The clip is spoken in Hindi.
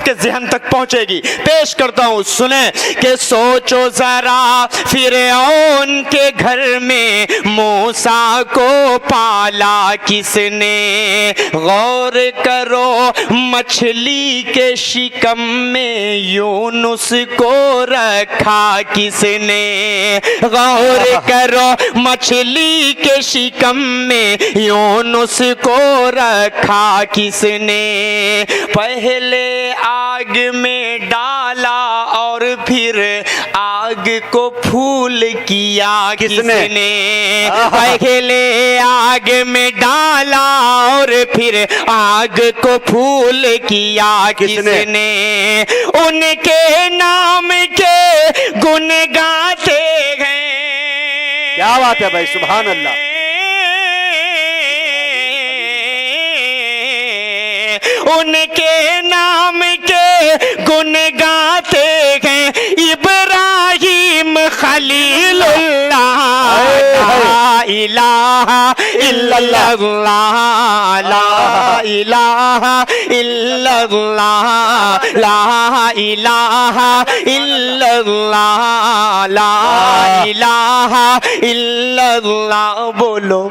आपके ज़हन तक पहुंचेगी। पेश करता हूं, सुने कि सोचो जरा फिरऔन के घर में मूसा को पाला किसने, गौर करो मछली के शिकम में यूनुस को रखा किसने, गौर करो मछली के शिकम में यूनुस को रखा किसने, पहले आग में डाला और फिर आग को फूल किया किसने, पहले आग में डाला और फिर आग को फूल किया किसने, उनके नाम के गुण गाते हैं। क्या बात है भाई, सुभान अल्लाह। उनके नाम के गुण गाते हैं, इब्राहिम खलीलुल्लाह, ला इलाहा इल्लल्लाह, ला इलाहा इल्लल्लाह, ला इलाहा इल्लल्लाह, ला इलाहा इल्लल्लाह। बोलो